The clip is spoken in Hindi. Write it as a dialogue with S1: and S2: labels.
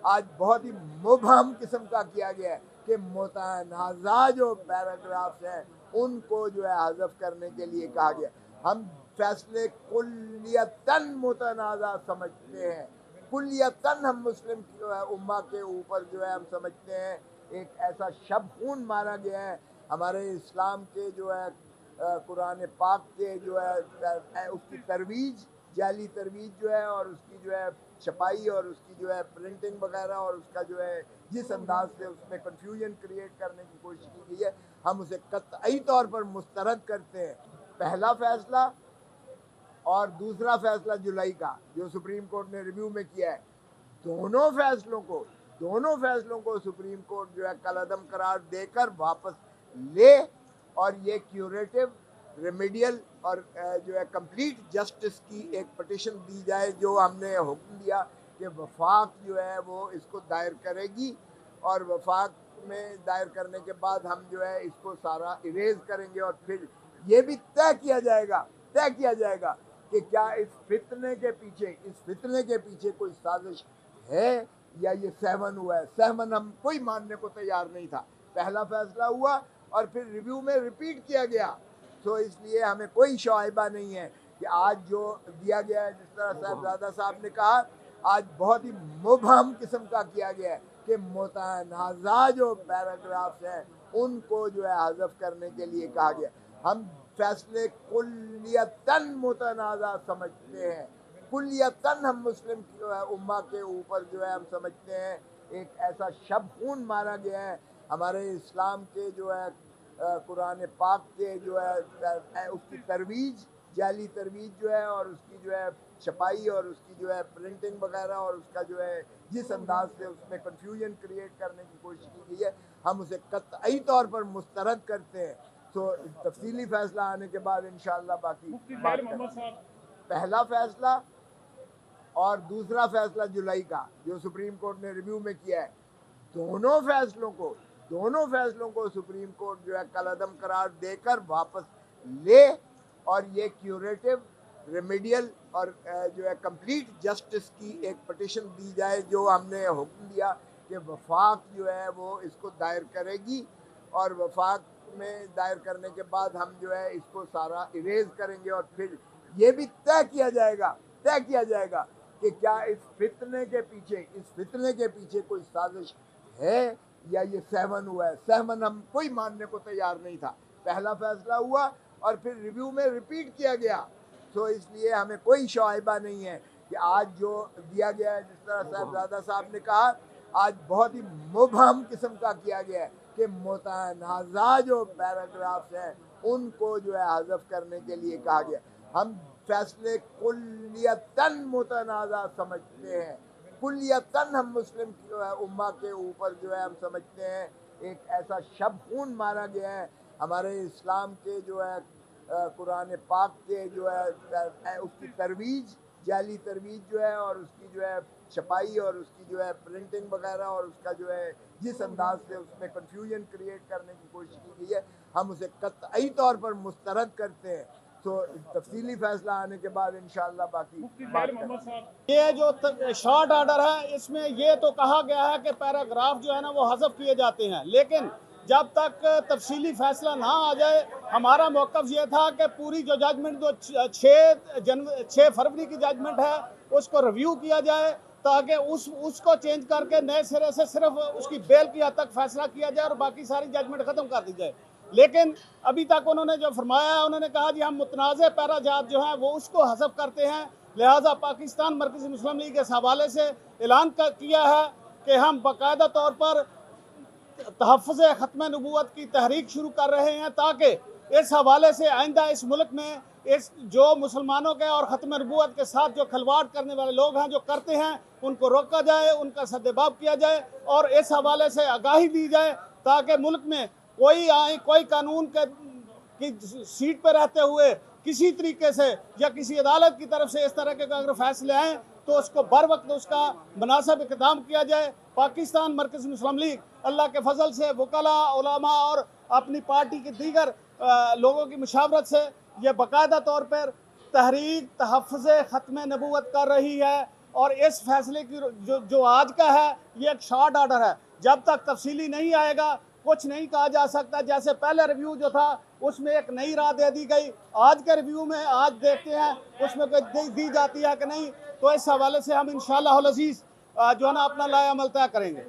S1: आज बहुत ही मुबहम किस्म का किया गया है कि मुतनाज़ा जो पैराग्राफ्स हैं उनको जो है हज़फ करने के लिए कहा गया। हम फैसले कुल्लियतन मुतनाज़ा समझते हैं, कुल्लियतन हम मुस्लिम उम्मा के ऊपर जो है हम समझते हैं एक ऐसा शब खून मारा गया है। हमारे इस्लाम के जो है कुरान पाक के जो है उसकी तरवीज, जाली तरवीज जो है और उसकी जो है छपाई और उसकी जो है प्रिंटिंग वगैरह और उसका जो है जिस अंदाज से उसमें कन्फ्यूजन क्रिएट करने की कोशिश की गई है, हम उसे कतई तौर पर मुस्तरद करते हैं। पहला फैसला और दूसरा फैसला जुलाई का जो सुप्रीम कोर्ट ने रिव्यू में किया है, दोनों फैसलों को सुप्रीम कोर्ट जो है कलअदम करार देकर वापस ले और ये क्यूरेटिव, रेमेडियल और जो है कंप्लीट जस्टिस की एक पिटिशन दी जाए, जो हमने हुक्म दिया कि वफाक जो है वो इसको दायर करेगी और वफाक में दायर करने के बाद हम जो है इसको सारा इरेज करेंगे और फिर ये भी तय किया जाएगा कि क्या इस फितने के पीछे कोई साजिश है या ये सहमन हुआ है। सहमन हम कोई मानने को तैयार नहीं था। पहला फैसला हुआ और फिर रिव्यू में रिपीट किया गया, तो इसलिए हमें कोई शोइबा नहीं है कि आज जो दिया गया है, जिस तरह साहबजादा साहब ने कहा, आज बहुत ही मुबहम किस्म का किया गया है कि मुतनाज़ा जो पैराग्राफ्स हैं उनको जो है हज़फ करने के लिए कहा गया। हम फैसले कुल्लियतन मुतनाज़ा समझते हैं, कुल्लियतन हम मुस्लिम उम्मा के ऊपर जो है हम समझते हैं एक ऐसा शब खून मारा गया है। हमारे इस्लाम के जो है कुरान पाक के जो है उसकी तरवीज, जाली तरवीज जो है और उसकी जो है छपाई और उसकी जो है प्रिंटिंग वगैरह और उसका जो है जिस अंदाज से उसमें कन्फ्यूजन क्रिएट करने की कोशिश की गई है, हम उसे कतई तौर पर मुस्तरद करते हैं। तो तफसीली फैसला आने के बाद इंशाअल्लाह बाकी बात करेंगे। पहला फैसला और दूसरा फैसला जुलाई का जो सुप्रीम कोर्ट ने रिव्यू में किया है, दोनों फैसलों को सुप्रीम कोर्ट जो है कलअदम करार देकर वापस ले और ये क्यूरेटिव, रेमेडियल और जो है कंप्लीट जस्टिस की एक पिटिशन दी जाए, जो हमने हुक्म दिया कि वफाक जो है वो इसको दायर करेगी और वफाक में दायर करने के बाद हम जो है इसको सारा इरेज करेंगे और फिर ये भी तय किया जाएगा कि क्या इस फितने के पीछे कोई साजिश है या ये सहमन हुआ है। सहमन हम कोई मानने को तैयार नहीं था। पहला फैसला हुआ और फिर रिव्यू में रिपीट किया गया, तो इसलिए हमें कोई शोइबा नहीं है कि आज जो दिया गया है, जिस तरह साहबजादा साहब ने कहा, आज बहुत ही मुबहम किस्म का किया गया है कि मुतनाज़ा जो पैराग्राफ्स हैं उनको जो है हज़फ करने के लिए कहा गया। हम फैसले कुल्लियतन मुतनाज़ा समझते हैं, कुल्लियतन हम मुस्लिम उम्मा के ऊपर जो है हम समझते हैं एक ऐसा शब खून मारा गया है। हमारे इस्लाम के जो है कुरान पाक के जो है उसकी तरवीज, जाली तरवीज जो है और उसकी जो है छपाई और उसकी जो है प्रिंटिंग वगैरह और उसका जो है जिस अंदाज से उसमें कन्फ्यूजन क्रिएट करने की कोशिश की गई है, हम उसे कतई तौर पर मुस्तरद करते हैं। तो तफसीली फैसला आने के बाद इंशाअल्लाह बाकी बात करेंगे।
S2: ये जो शॉर्ट ऑर्डर है, इसमें ये तो कहा गया है कि पैराग्राफ जो है ना वो हज़फ किए जाते हैं, लेकिन जब तक तफसीली फैसला ना आ जाए, हमारा मौक़िफ़ ये था कि पूरी जो जजमेंट जो 6 फरवरी की जजमेंट है उसको रिव्यू किया जाए, ताकि उसको चेंज करके नए सिरे से सिर्फ उसकी बेल की हद तक फैसला किया जाए और बाकी सारी जजमेंट ख़त्म कर दी जाए। लेकिन अभी तक उन्होंने जो फरमाया, उन्होंने कहा जी हम मुतनाज़ पैराजात जो हैं वो उसको हज़फ करते हैं, लिहाजा पाकिस्तान मरकज़ी मुस्लिम लीग इस हवाले से ऐलान किया है कि हम बाकायदा तौर पर तहफ़्फ़ुज़ ख़त्म नबूवत की तहरीक शुरू कर रहे हैं, ताकि इस हवाले से आइंदा इस मुल्क में इस जो मुसलमानों के और ख़त्म नबूवत के साथ जो खिलवाड़ करने वाले लोग हैं, जो करते हैं, उनको रोका जाए, उनका सद्देबाब किया जाए और इस हवाले से आगाही दी जाए, ताकि मुल्क में कोई कानून की सीट पर रहते हुए किसी तरीके से या किसी अदालत की तरफ से इस तरह के अगर फैसले आएँ तो उसको बर वक्त उसका मुनासिब इक़दाम किया जाए। पाकिस्तान मरकज़ी मुस्लिम लीग अल्लाह के फजल से वकला, उलमा और अपनी पार्टी के दीगर लोगों की मुशावरत से ये बाकायदा तौर पर तहरीक तहफ़्फ़ुज़ ख़त्म नबूवत कर रही है। और इस फैसले की जो आज का है ये एक शॉर्ट ऑर्डर है। जब तक तफसीली नहीं आएगा कुछ नहीं कहा जा सकता। जैसे पहले रिव्यू जो था उसमें एक नई राह दे दी गई, आज के रिव्यू में आज देखते हैं उसमें कोई दी जाती है कि नहीं। तो इस हवाले से हम इंशाअल्लाह अज़ीज़ जो है ना अपना लाए अमल तय करेंगे।